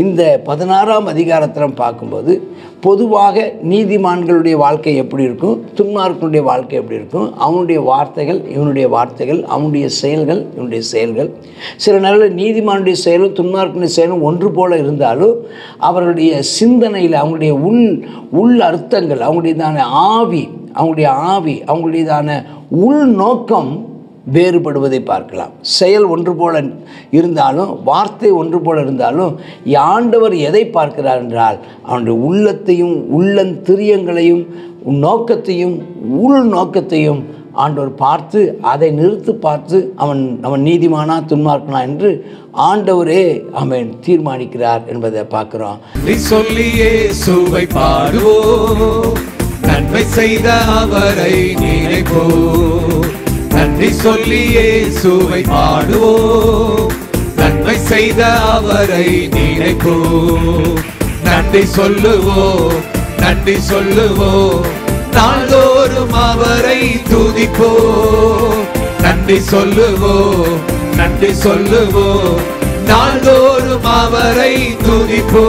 இந்த 16ஆம் அதிகாரத்தில் பார்க்கும்போது பொதுவாக நீதிமான்களுடைய வாழ்க்கை எப்படி இருக்கும், துன்மார்க்கனுடைய வாழ்க்கை எப்படி இருக்கும், அவனுடைய வார்த்தைகள் இவனுடைய வார்த்தைகள், அவனுடைய செயல்கள் இவனுடைய செயல்கள். சில நேரத்தில் நீதிமானுடைய செயலும் துன்மார்க்கனுடைய செயலும் ஒன்று போல இருந்தாலும் அவர்களுடைய சிந்தனையில் அவங்களுடைய உள் அர்த்தங்கள், அவங்களுடையதான ஆவி அவங்களுடையதான உள் நோக்கம் வேறுபடுவதை பார்க்கலாம். செயல் ஒன்று போல இருந்தாலும் வார்த்தை ஒன்று போல இருந்தாலும் ஆண்டவர் எதை பார்க்கிறார் என்றால் அவனுடைய உள்ளத்தையும் உள்ளந்திரியங்களையும் நோக்கத்தையும் உள் நோக்கத்தையும் ஆண்டவர் பார்த்து அதை நிறுத்து பார்த்து அவன் நீதிமானா துன்மார்க்கனா என்று ஆண்டவரே அவன் தீர்மானிக்கிறார் என்பதை பார்க்கிறோம். சொல்லியே சுவை பாடுவோம், நன்மை செய்த அவரை நினைப்போ. நன்றி சொல்லியே சுவை பாடுவோம், நன்மை செய்த அவரை நினைப்போ. நன்றி சொல்லுவோம், நன்றி சொல்லுவோம், நாள்தோறும் அவரை துதிப்போ. நன்றி சொல்லுவோம், நன்றி சொல்லுவோம், நாள்தோறும் அவரை துதிப்போ.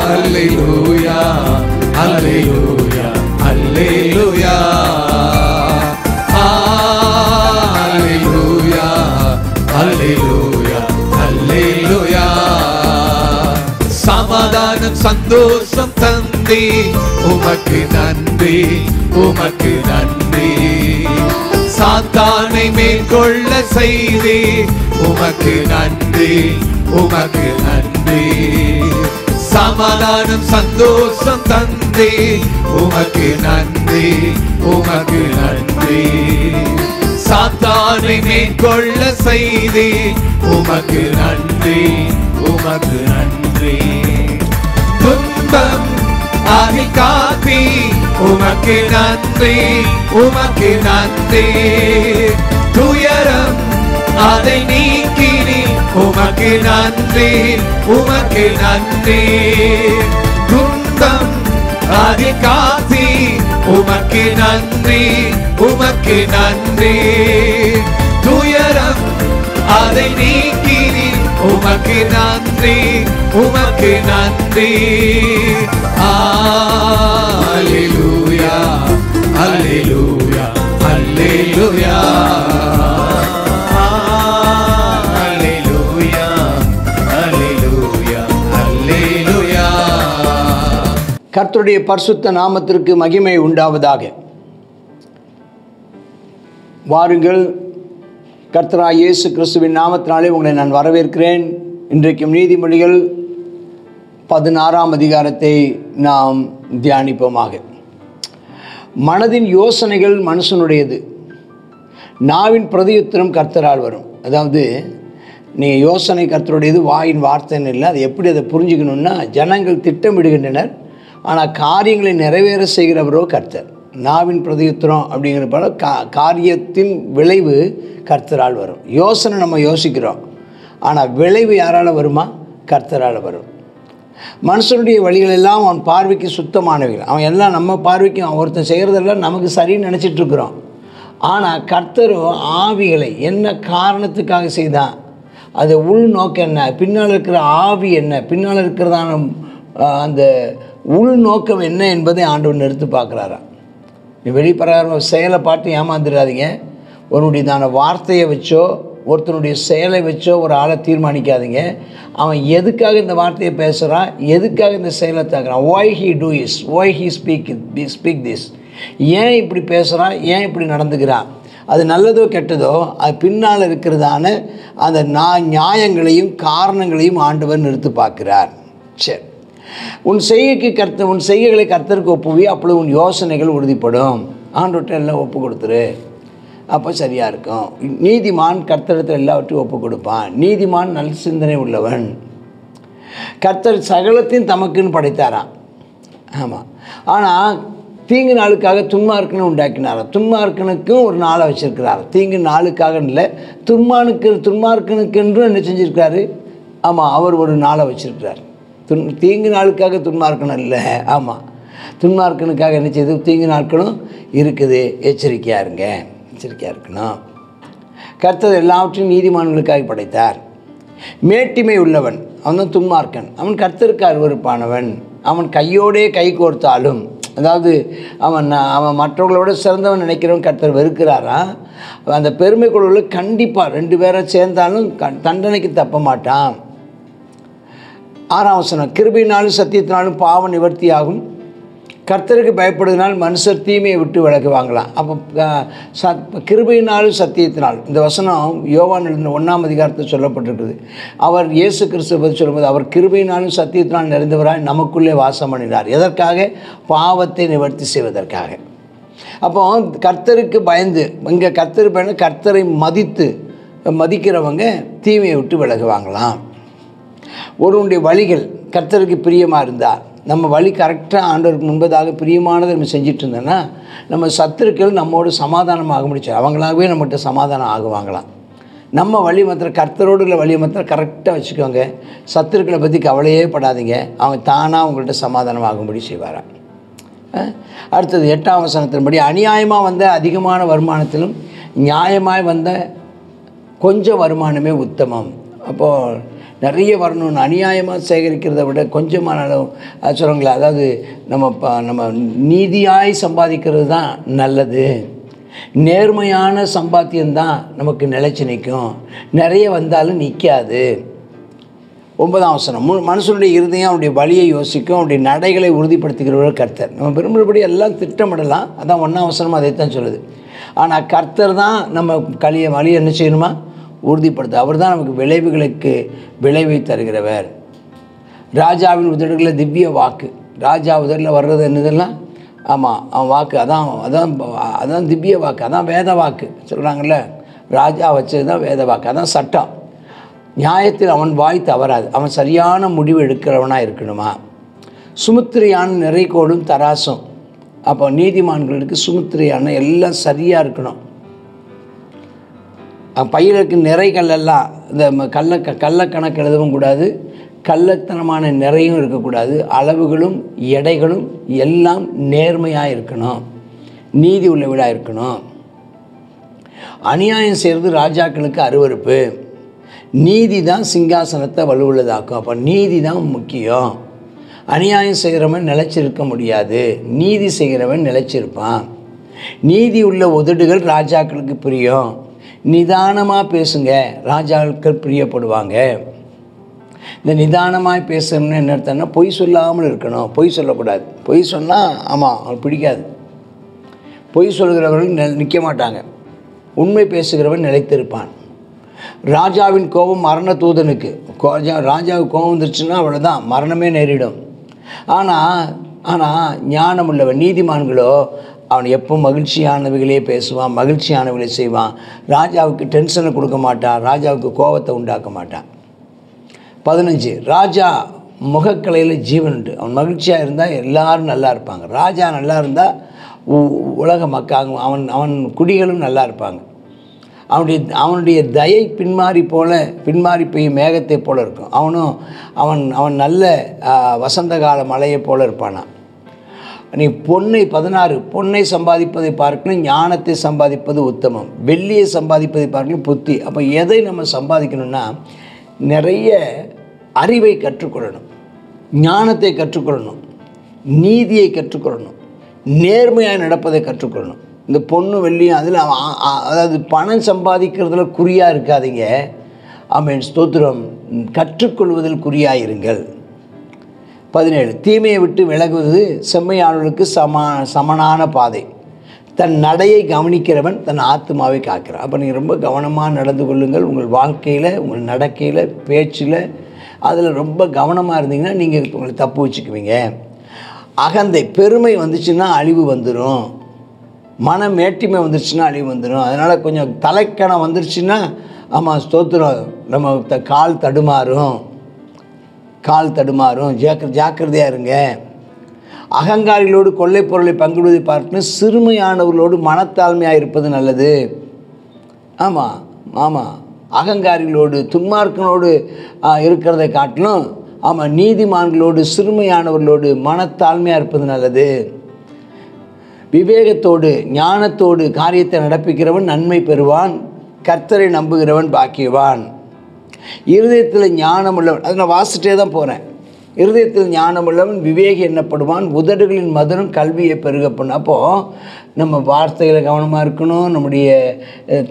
அல்லேலூயா அல்லேலூயா அல்லேலூயா அல்லேலூயா அல்லேலூயா அல்லேலூயா. சமாதானம் சந்தோஷம் தந்தி உமக்கு நன்றி, உமக்கு நன்றி. சாத்தானை மேற்கொள்ள செய்தி உமக்கு நன்றி, உமக்கு நன்றி. சமாதானம் சந்தோஷம் தந்தி உமக்கு நன்றி, உமக்கு நன்றி. சாத்தானை மேற்கொள்ள செய்தி உமக்கு நன்றி, உமக்கு நன்றி. துன்பம் ஆகி காத்தி உமக்கு நன்றி, உமக்கு நன்றி. துயரம் அதை நீக்கினி உமக்கு நன்றி, உமக்கு நன்றி. துன்பம் அதை காத்தி உமக்கு நன்றி, உமக்கு நன்றி. துயரம் அதை நீக்கினி உமக்கு நன்றி, உமக்கு நன்றி. அல்லேலூயா அல்லேலூயா அல்லேலூயா அல்லேலூயா அல்லேலூயா அல்லேலூயா. கர்த்தருடைய பரிசுத்த நாமத்திற்கு மகிமை உண்டாவதாக. வாருங்கள், கர்த்தராகிய இயேசு கிறிஸ்துவின் நாமத்தினாலே உங்களை நான் வரவேற்கிறேன். இன்றைக்கும் நீதிமொழிகள் 16ஆம் அதிகாரத்தை நாம் தியானிப்போமாக. மனதின் யோசனைகள் மனுஷனுடையது, நாவின் பிரதியுத்தரம் கர்த்தரால் வரும். அதாவது நீங்கள் யோசனை கர்த்தருடையது, வாயின் வார்த்தைன்னு இல்லை. அது எப்படி அதை புரிஞ்சுக்கணுன்னா, ஜனங்கள் திட்டமிடுகின்றனர், ஆனால் காரியங்களை நிறைவேற செய்கிறவரோ கர்த்தர். நாவின் பிரதியுத்தரம் அப்படிங்கிறப்ப காரியத்தின் விளைவு கர்த்தரால் வரும். யோசனை நம்ம யோசிக்கிறோம், ஆனால் விளைவு யாரால் வருமா? கர்த்தரால் வரும். மனுஷனுடைய வழிகள் எல்லாம் அவன் பார்வைக்கு சுத்தமானவைகள். அவன் எல்லாம் நம்ம பார்வைக்கு அவன் ஒருத்தன் செய்கிறதெல்லாம் நமக்கு சரின்னு நினச்சிட்ருக்குறோம். ஆனால் கர்த்தரும் ஆவிகளை என்ன காரணத்துக்காக செய்தான், அது உள் நோக்கம் என்ன, பின்னால் இருக்கிற ஆவி என்ன, பின்னால் இருக்கிறதான அந்த உள் நோக்கம் என்ன என்பதை ஆண்டவன் நிறுத்து பார்க்குறாராம். நீ வெளிப்பிரகாரம் செயலை பார்த்து ஏமாந்துடாதீங்க. ஒருவனுடையதான வார்த்தையை வச்சோ ஒருத்தனுடைய செயலை வச்சோ ஒரு ஆளை தீர்மானிக்காதீங்க. அவன் எதுக்காக இந்த வார்த்தையை பேசுகிறான், எதுக்காக இந்த செயலை தாக்குறான், why he do is, why he speak this, ஏன் இப்படி பேசுகிறான், ஏன் இப்படி நடந்துக்கிறான், அது நல்லதோ கெட்டதோ, அது பின்னால் இருக்கிறதான அந்த நியாயங்களையும் காரணங்களையும் ஆண்டவர் நிறுத்து பார்க்கிறார். சரி, உன் செய்கைகளை கர்த்தருக்கு ஒப்புவி, அப்பொழுது உன் யோசனைகள் உறுதிப்படும். ஆண்டவர்கிட்ட எல்லாம் ஒப்பு கொடுத்துரு, அப்போ சரியாக இருக்கும். நீதிமான் கர்த்தரிடத்தில் எல்லாவற்றையும் ஒப்பு கொடுப்பான். நீதிமான் நல்ல சிந்தனை உள்ளவன். கர்த்தர் சகலத்தையும் தமக்குன்னு படைத்தாராம். ஆமாம், ஆனால் தீங்கு நாளுக்காக துன்மார்க்கனை உண்டாக்கினாராம். துன்மார்க்கனுக்கும் ஒரு நாளை வச்சுருக்கிறார். தீங்கு நாளுக்காக இல்லை, துன்மார்க்கனுக்கென்றும் என்ன செஞ்சுருக்காரு? ஆமாம், அவர் ஒரு நாளை வச்சுருக்கிறார். தீங்கு நாளுக்காக துன்மார்க்கன் இல்லை. ஆமாம், துன்மார்க்கனுக்காக என்ன செய்யுது? தீங்கு நாட்களும் இருக்குது. எச்சரிக்கையாக இருங்க, எச்சரிக்கையாக இருக்கணும். கர்த்தர் எல்லாவற்றையும் நீதிமான்களுக்காக படைத்தார். மேட்டிமை உள்ளவன் அவன் தான் துன்மார்க்கன். அவன் கர்த்தருக்கு அருவருப்பானவன். அவன் கையோடே கை கோர்த்தாலும், அதாவது அவன் மற்றவர்களோட சிறந்தவன் நினைக்கிறவன் கர்த்தர் வெறுக்கிறாரா? அந்த பெருமை குழுவில் கண்டிப்பாக 2 பேரை சேர்ந்தாலும் தண்டனைக்கு தப்ப மாட்டான். 6ஆம் வசனம், கிருபையினாலும் சத்தியத்தினாலும் பாவ நிவர்த்தியாகும். கர்த்தருக்கு பயப்படுவதனால் மனுஷர் தீமையை விட்டு விலகுவாங்களாம். அப்போ கிருபையினாலும் சத்தியத்தினால், இந்த வசனம் யோவான் எழுதின 1ஆம் அதிகாரத்தில் சொல்லப்பட்டிருக்குது. அவர் இயேசு கிறிஸ்துவை பற்றி சொல்லும்போது, அவர் கிருபையினாலும் சத்தியத்தினால் நிறைந்தவராய் நமக்குள்ளே வாசம் பண்ணினார். எதற்காக? பாவத்தை நிவர்த்தி செய்வதற்காக. அப்போ கர்த்தருக்கு பயந்து, இங்கே கர்த்தர் பயந்து கர்த்தரை மதிக்கிறவங்க தீமையை விட்டு விலகுவாங்களாம். ஒருவனுடைய வழிகள் கர்த்தருக்கு பிரியமாக இருந்தால், நம்ம வழி கரெக்டாக ஆண்டவருக்கு முன்பதாக பிரியமானதை நம்ம செஞ்சுட்டு இருந்தோன்னா, நம்ம சத்துருக்கள் நம்மோடு சமாதானமாக முடிச்சு அவங்களாகவே நம்மகிட்ட சமாதானம் ஆகுவாங்களாம். நம்ம வழி மாத்திரம் கர்த்தரோடு உள்ள வழியை மாத்திரம் கரெக்டாக வச்சுக்கோங்க. சத்துருக்களை பற்றி கவலையே படாதீங்க, அவங்க தானாக அவங்கள்ட்ட சமாதானம் ஆகும்படி செய்வாராம். அடுத்தது 8ஆம் வசனத்தின்படி, அநியாயமாக வந்த அதிகமான வருமானத்திலும் நியாயமாய் வந்த கொஞ்சம் வருமானமே உத்தமம். அப்போது நிறைய வரணும்னு அநியாயமாக சேகரிக்கிறத விட கொஞ்சமான அளவு சொல்லுங்களா, அதாவது நம்ம நீதியாய் சம்பாதிக்கிறது தான் நல்லது. நேர்மையான சம்பாத்தியம்தான் நமக்கு நிலைச்சி நிற்கும், நிறைய வந்தாலும் நிற்காது. 9ஆம் வசனம், மனுஷனுடைய இருதயம் அவனுடைய வழியை யோசிக்கும், அவனுடைய நடைகளை உறுதிப்படுத்துகிறவர் கர்த்தர். நம்ம விரும்புகிறபடி எல்லாம் திட்டமிடலாம், அதான் 1ஆம் வசனம் அதைத்தான் சொல்லுது. ஆனால் கர்த்தர் தான் நம்ம வழியை என்ன செய்யணுமா? உறுதிப்படுத்த. அவர் தான் நமக்கு விளைவை தருகிறவர். ராஜாவின் உதடுகளில் திவ்ய வாக்கு. ராஜா உதடில் வர்றது என்னதெல்லாம்? ஆமாம், அவன் வாக்கு, அதான் திவ்ய வாக்கு, அதான் வேத வாக்கு சொல்கிறாங்கல்ல. ராஜா வச்சது தான் வேத வாக்கு, அதான் சட்டம். நியாயத்தில் அவன் வாய் தவறாது, அவன் சரியான முடிவு எடுக்கிறவனாக இருக்கணுமா. சுமுத்திரையான நிறைகோடும் தராசும். அப்போ நீதிமான்களுக்கு சுமுத்திரையான எல்லாம் சரியாக இருக்கணும். பையலுக்கு நிறைகள் எல்லாம் இந்த கள்ளக்கணக்கு எழுதவும் கூடாது, கள்ளத்தனமான நிறையும் இருக்கக்கூடாது. அளவுகளும் எடைகளும் எல்லாம் நேர்மையாக இருக்கணும், நீதி உள்ளவளாக இருக்கணும். அநியாயம் செய்கிறது ராஜாக்களுக்கு அருவருப்பு. நீதி தான் சிங்காசனத்தை வலுவுள்ளதாக்கும். அப்போ நீதி தான் முக்கியம். அநியாயம் செய்கிறவன் நிலைச்சிருக்க முடியாது, நீதி செய்கிறவன் நிலைச்சிருப்பான். நீதி உள்ள உதடுகள் ராஜாக்களுக்கு பிரியம். நிதானமாக பேசுங்க, ராஜாக்கள் பிரியப்படுவாங்க. இந்த நிதானமாக பேசணும்னு என்ன அர்த்தம்னா, பொய் சொல்லாமல் இருக்கணும், பொய் சொல்லக்கூடாது. பொய் சொன்னால் ஆமாம் அவங்களுக்கு பிடிக்காது. பொய் சொல்கிறவர்கள் நிற்க மாட்டாங்க, உண்மை பேசுகிறவன் நிலைத்திருப்பான். ராஜாவின் கோபம் மரண தூதனுக்கு. ராஜாவுக்கு கோபம் வந்துருச்சுன்னா அவ்வளோதான், மரணமே நேரிடும். ஆனால் ஞானம் உள்ளவன் நீதிமான்களோ அவன் எப்போ மகிழ்ச்சியானவைகளே பேசுவான், மகிழ்ச்சியானவைகளை செய்வான். ராஜாவுக்கு டென்ஷனை கொடுக்க மாட்டான், ராஜாவுக்கு கோபத்தை உண்டாக்க மாட்டான். 15, ராஜா முகக்கலையில் ஜீவன் உண்டு. அவன் மகிழ்ச்சியாக இருந்தால் எல்லாரும் நல்லா இருப்பாங்க. ராஜா நல்லா இருந்தால் உலக மக்கள் அவன் குடிகளும் நல்லா இருப்பாங்க. அவனுடைய தயை பின்மாறி பெய்யும் மேகத்தை போல இருக்கும். அவன் நல்ல வசந்த கால மழையை போல இருப்பானான். நீ 16 பொன்னை சம்பாதிப்பதை பார்க்கணும், ஞானத்தை சம்பாதிப்பது உத்தமம். வெள்ளியை சம்பாதிப்பதை பார்க்கணும், புத்தி. அப்போ எதை நம்ம சம்பாதிக்கணும்னா, நிறைய அறிவை கற்றுக்கொள்ளணும், ஞானத்தை கற்றுக்கொள்ளணும், நீதியை கற்றுக்கொள்ளணும், நேர்மையாக நடப்பதை கற்றுக்கொள்ளணும். இந்த பொண்ணு வெள்ளியும் அதில் அதாவது பணம் சம்பாதிக்கிறதுல குறியாக இருக்காதீங்க. ஆமென், ஸ்தோத்திரம். கற்றுக்கொள்வதில் குறியாக இருங்கள். 17, தீமையை விட்டு விலகுவது செம்மையானவர்களுக்கு சமனான பாதை. தன் நடையை கவனிக்கிறவன் தன் ஆத்மாவை காக்கிறான். அப்போ நீங்கள் ரொம்ப கவனமாக நடந்து கொள்ளுங்கள். உங்கள் வாழ்க்கையில், உங்கள் நடக்கையில், பேச்சில், அதில் ரொம்ப கவனமாக இருந்தீங்கன்னா நீங்கள் உங்களை தப்பு வச்சுக்குவீங்க. அகந்தை பெருமை வந்துச்சுன்னா அழிவு வந்துடும். மன மேட்டிமை வந்துருச்சுன்னா அழிவு வந்துடும். அதனால் கொஞ்சம் தலைக்கணம் வந்துருச்சுன்னா ஆமாம் ஸ்தோத்திரம், நம்ம கால் தடுமாறும். ஜாக்கிரதையாக இருங்க. அகங்காரிகளோடு கொள்ளை பொருளை பங்கிடுவதை பார்க்கணும், சிறுமையானவர்களோடு மனத்தாழ்மையாக இருப்பது நல்லது. ஆமாம், அகங்காரிகளோடு துன்மார்க்கனோடு இருக்கிறதை காட்டிலும் ஆமாம், நீதிமான்களோடு சிறுமையானவர்களோடு மனத்தாழ்மையாக இருப்பது நல்லது. விவேகத்தோடு ஞானத்தோடு காரியத்தை நடப்பிக்கிறவன் நன்மை பெறுவான். கர்த்தரை நம்புகிறவன் பாக்கியவான். இருதயத்தில் ஞானம் உள்ளவன், அதை நான் வாசிட்டே தான் போகிறேன். இருதயத்தில் ஞானம் உள்ளவன் விவேகி என்னப்படுவான். உதடுகளின் மதுரம் கல்வியை பெருக பண்ண. அப்போது நம்ம வார்த்தைகளை கவனமாக இருக்கணும். நம்முடைய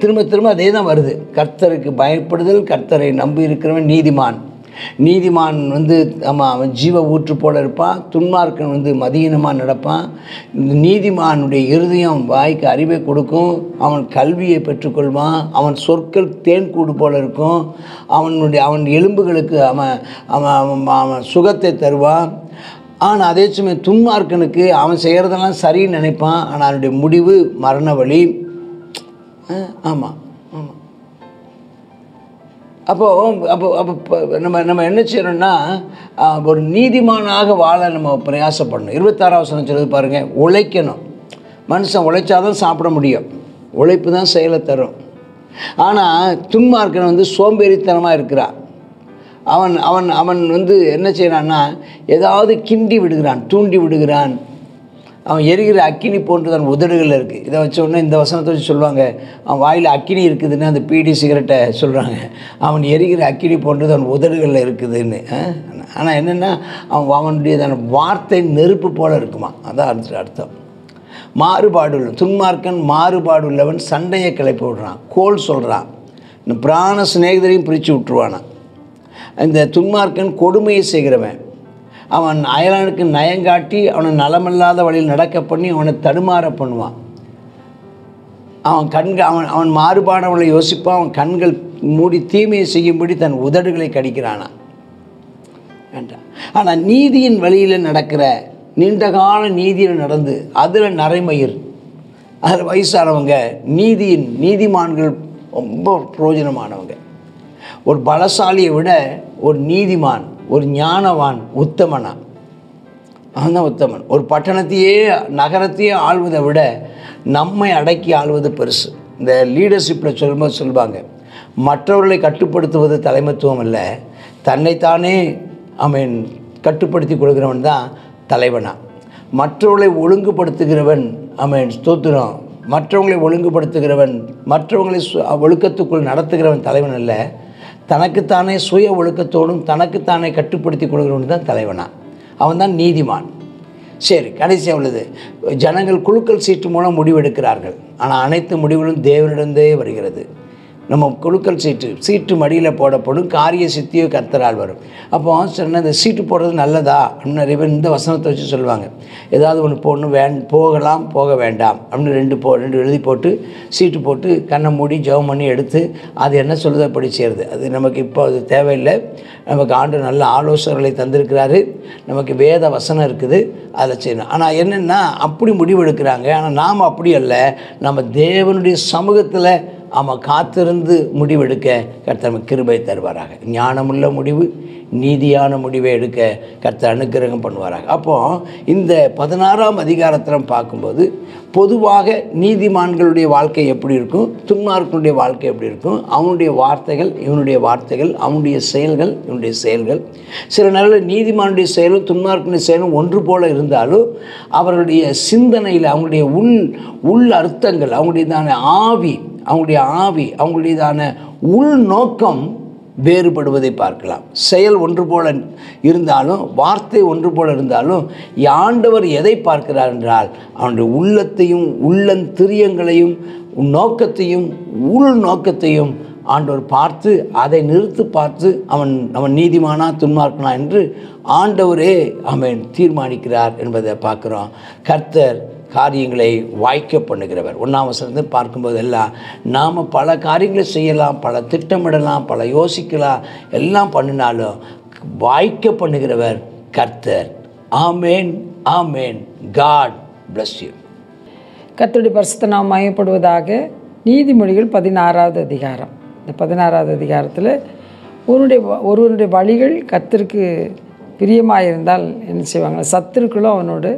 திரும்ப அதே தான் வருது. கர்த்தருக்கு பயப்படுதல், கர்த்தரை நம்பி இருக்கிறவன் நீதிமான். நீதிமான் ஆமாம், அவன் ஜீவ ஊற்று போல இருப்பான். துன்மார்க்கன் மதியீனமாக நடப்பான். நீதிமானுடைய இருதயம் வாய்க்கு அறிவை கொடுக்கும். அவன் கல்வியை பெற்றுக்கொள்வான். அவன் சொற்கள் தேன்கூடு போல இருக்கும். அவன் எலும்புகளுக்கு அவன் சுகத்தை தருவான். ஆனால் அதே சமயம் துன்மார்க்கனுக்கு அவன் செய்கிறதெல்லாம் சரின்னு நினைப்பான். ஆனால் அவனுடைய முடிவு மரண வழி. ஆமாம். அப்போ நம்ம என்ன செய்யணும்னா, ஒரு நீதிமானாக வாழ நம்ம பிரயாசப்படணும். 26ஆம் வசனம் சொல்லுது பாருங்கள், உழைக்கணும். மனுஷன் உழைச்சாதான் சாப்பிட முடியும். உழைப்பு தான் செயலை தரும். ஆனால் துன்மார்க்கன் சோம்பேறித்தனமாக இருக்கிறான். அவன் அவன் அவன் என்ன செய்கிறான்னா, ஏதாவது கிண்டி விடுகிறான், தூண்டி விடுகிறான். அவன் எரிகிற அக்கினி போன்று தன் உதடுகளில் இருக்குது. இதை வச்ச உடனே இந்த வசனத்தை வச்சு சொல்லுவாங்க, அவன் வாயில் அக்கினி இருக்குதுன்னு அந்த பீடி சிகரெட்டை சொல்கிறாங்க. அவன் எரிகிற அக்கினி போன்று தன் உதடுகளில் இருக்குதுன்னு. ஆனால் என்னென்னா, அவனுடைய வார்த்தை நெருப்பு போல் இருக்குமா. அதான் அர்த்தம். மாறுபாடு உள்ள துன்மார்க்கன் மாறுபாடு உள்ளவன் சண்டையை கிளப்பி விடுறான், கோல் சொல்கிறான், இந்த பிராண சிநேகிதரையும் பிரித்து விட்டுருவானான். இந்த துன்மார்க்கன் கொடுமையை செய்கிறவன். அவன் அயலானுக்கு நயங்காட்டி அவனை நலமில்லாத வழியில் நடக்க பண்ணி அவனை தடுமாற பண்ணுவான். அவன் மாறுபாடவனை யோசிப்பான். அவன் கண்கள் மூடி தீமையை செய்யும்படி தன் உதடுகளை கடிக்கிறானா வேண்டாம். ஆனால் நீதியின் வழியில் நடக்கிற, நீண்டகால நீதியில் நடந்து அதில் நரைமயிர், அதில் வயசானவங்க, நீதிமான்கள் ரொம்ப பிரயோஜனமானவங்க. ஒரு பலசாலியை விட ஒரு நீதிமான், ஒரு ஞானவான் உத்தமனா, அவன்தான் உத்தமன். ஒரு பட்டணத்தையே நகரத்தையே ஆள்வதை விட நம்மை அடக்கி ஆள்வது பெருசு. இந்த லீடர்ஷிப்பில் சொல்லுவாங்க, மற்றவர்களை கட்டுப்படுத்துவது தலைமைத்துவம் அல்ல, தன்னைத்தானே கட்டுப்படுத்தி கொடுக்கிறவன் தான் தலைவனா. மற்றவர்களை ஒழுங்குபடுத்துகிறவன் ஸ்தோத்திரம், மற்றவங்களை ஒழுங்குபடுத்துகிறவன், மற்றவங்களை ஒழுக்கத்துக்குள் நடத்துகிறவன் தலைவன் அல்ல, தனக்குத்தானே சுய ஒழுக்கத்தோடும் தனக்குத்தானே கட்டுப்படுத்தி கொடுக்கிறவன் தான் தலைவனா. அவன் தான் நீதிமான். சரி, கடைசியாக உள்ளது, ஜனங்கள் குலுக்கல் சீட்டு மூலம் முடிவெடுக்கிறார்கள். ஆனால் அனைத்து முடிவுகளும் தேவனிடந்தே வருகிறது. நம்ம குலுக்கல் சீட்டு மடியில் போடப்படும், காரிய சித்தியோ கர்த்தரால் வரும். அப்போ சொன்ன இந்த சீட்டு போடுறது நல்லதா அப்படின்னு நிறைய பேர் இந்த வசனத்தை வச்சு சொல்லுவாங்க. ஏதாவது ஒன்று போடணும், போகலாம் போக வேண்டாம் அப்படின்னு ரெண்டு எழுதி போட்டு சீட்டு போட்டு கண்ணை மூடி ஜெபம் பண்ணி எடுத்து அது என்ன சொல்லுதோ அப்படி செய்கிறது. அது நமக்கு இப்போ அது தேவையில்லை. நமக்கு ஆண்டு நல்ல ஆலோசனைகளை தந்திருக்கிறாரு. நமக்கு வேத வசனம் இருக்குது, அதில் செய்யணும். ஆனால் என்னென்னா, அப்படி முடிவெடுக்கிறாங்க. ஆனால் நாம் அப்படி அல்ல. நம்ம தேவனுடைய சமூகத்தில் காத்திருந்து முடிவெடுக்க கர்த்தர் நமக்கு கிருபை தருவாராக. ஞானமுள்ள முடிவு, நீதியான முடிவை எடுக்க கர்த்தர் அனுக்கிரகம் பண்ணுவாராக. அப்போது இந்த 16ஆம் அதிகாரத்தில் பார்க்கும்போது பொதுவாக நீதிமான்களுடைய வாழ்க்கை எப்படி இருக்கும், துன்மார்க்கனுடைய வாழ்க்கை எப்படி இருக்கும், அவனுடைய வார்த்தைகள் இவனுடைய வார்த்தைகள், அவனுடைய செயல்கள் இவனுடைய செயல்கள். சில நேரத்தில் நீதிமானுடைய செயலும் துன்மார்க்கனுடைய செயலும் ஒன்று போல இருந்தாலும் அவர்களுடைய சிந்தனையில் அவங்களுடைய உள் அர்த்தங்கள், அவங்களுடையதான ஆவி, அவங்களுடையதான உள் நோக்கம் வேறுபடுவதை பார்க்கலாம். செயல் ஒன்று போல இருந்தாலும், வார்த்தை ஒன்று போல இருந்தாலும், ஆண்டவர் எதை பார்க்கிறார் என்றால் அவனுடைய உள்ளத்தையும் உள்ளந்திரியங்களையும் நோக்கத்தையும் உள் நோக்கத்தையும் ஆண்டவர் பார்த்து அதை பார்த்து அவன் நீதிமானா துன்மார்க்கனா என்று ஆண்டவரே அவன் தீர்மானிக்கிறார் என்பதை பார்க்குறோம். கர்த்தர் காரியங்களை வாய்க்க பண்ணுகிறவர். 1ஆம் வசனத்தை பார்க்கும்போது எல்லாம் நாம் பல காரியங்களை செய்யலாம், பல திட்டமிடலாம், பல யோசிக்கலாம், எல்லாம் பண்ணினாலும் வாய்க்க பண்ணுகிறவர் கர்த்தர். ஆமேன், ஆமேன். God bless you. கர்த்தருடைய பரிசுத்த நாமம் மகிமைப்படுவதாக. நீதிமொழிகள் 16வது அதிகாரம். இந்த 16வது அதிகாரத்தில் ஒருவனுடைய வழிகள் கர்த்தருக்கு பிரியமாக இருந்தால் என்ன செய்வாங்க, சத்துருக்களும் அவனோட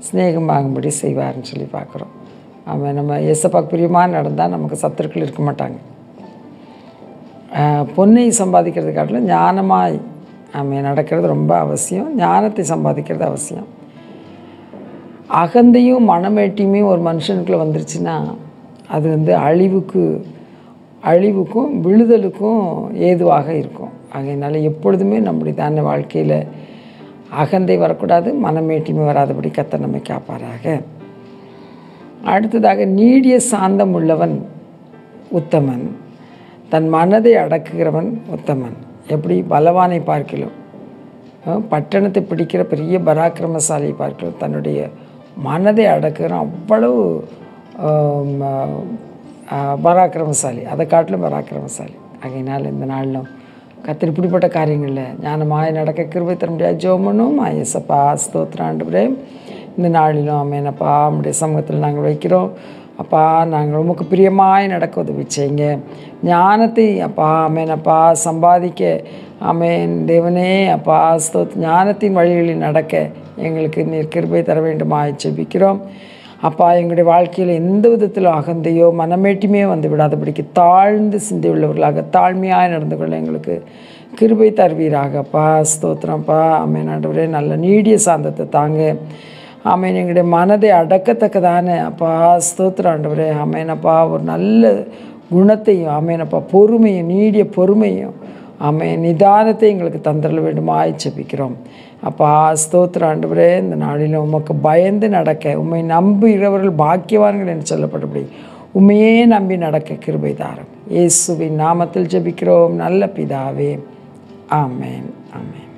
ஸ்நேகமாகும்படி செய்வார்னு சொல்லி பார்க்குறோம். அவன் நம்ம ஏசப்பாக்கு பிரியமாக நடந்தால் நமக்கு சத்துருக்கள் இருக்க மாட்டாங்க. பொன்னை சம்பாதிக்கிறது காட்டிலும் ஞானமாய் நடக்கிறது ரொம்ப அவசியம். ஞானத்தை சம்பாதிக்கிறது அவசியம். அகந்தையும் மனமேட்டியுமே ஒரு மனுஷனுக்குள்ளே வந்துருச்சுன்னா அது அழிவுக்கும் விழுதலுக்கும் ஏதுவாக இருக்கும். ஆகையினால எப்பொழுதுமே நம்முடைய தான வாழ்க்கையில் அகந்தை வரக்கூடாது, மனமேட்டியுமே வராதபடி கர்த்தர் நம்மை காப்பாராக. அடுத்ததாக, நீடிய சாந்தம் உள்ளவன் உத்தமன், தன் மனதை அடக்குகிறவன் உத்தமன். எப்படி? பலவானை பார்க்கலாம், பட்டணத்தை பிடிக்கிற பெரிய பராக்கிரமசாலியை பார்க்கலாம், தன்னுடைய மனதை அடக்குகிறான் அவ்வளவு பராக்கிரமசாலி, அதை காட்டிலும் பராக்கிரமசாலி. ஆகையினால் இந்த நாளிலும் கர்த்தர் இப்படிப்பட்ட காரியங்களில் ஞானமாய் நடக்க கிருபை தர முடியாது ஜெபம் ஐயசப்பா ஸ்தோத்திரம் ஆண்டவரே. இந்த நாளிலும் ஆமெனப்பா நம்முடைய சமூகத்தில் நாங்கள் வைக்கிறோம். அப்பா, நாங்கள் உமக்கு பிரியமாய் நடக்க உதவி செய்யுங்க. ஞானத்தை அப்பா ஆமெனப்பா சம்பாதிக்க ஆமென் தேவனே அப்பா ஞானத்தின் வழிகளில் நடக்க எங்களுக்கு நீர் கிருபை தர வேண்டுமாய் ஜெபிக்கிறோம். அப்பா, எங்களுடைய வாழ்க்கையில் எந்த விதத்திலும் அகந்தையோ மனமேட்டியுமே வந்து விடாதபடிக்கு தாழ்ந்து சிந்தை உள்ளவர்களாக தாழ்மையாக நடந்து கொள்ள எங்களுக்கு கிருபை தருவீராக. அப்பா ஸ்தோத்திரம்ப்பா ஆமென் ஆண்டவரே. நல்ல நீடிய சாந்தத்தை தாங்க ஆமென். எங்களுடைய மனதை அடக்கத்தக்கதான அப்பா ஸ்தோத்திரம் ஆண்டவரே ஆமெனப்பா ஒரு நல்ல குணத்தையும் ஆமெனப்பா பொறுமையும் நீடிய பொறுமையும் ஆமென் நிதானத்தை எங்களுக்கு தந்தரல வேண்டுமாய் ஜெபிக்கிறோம். அப்பா ஸ்தோத்திரம் ஆண்டவரே. இந்த நாளிலும் உமக்கு பயந்து நடக்க உம்மை நம்புகிறவர்கள் பாக்கியவான்கள் என்று சொல்லப்பட்டபடி உண்மையே நம்பி நடக்க கிருபை தாரும். இயேசுவின் நாமத்தில் ஜெபிக்கிறோம் நல்ல பிதாவே. ஆமென் ஆமென்.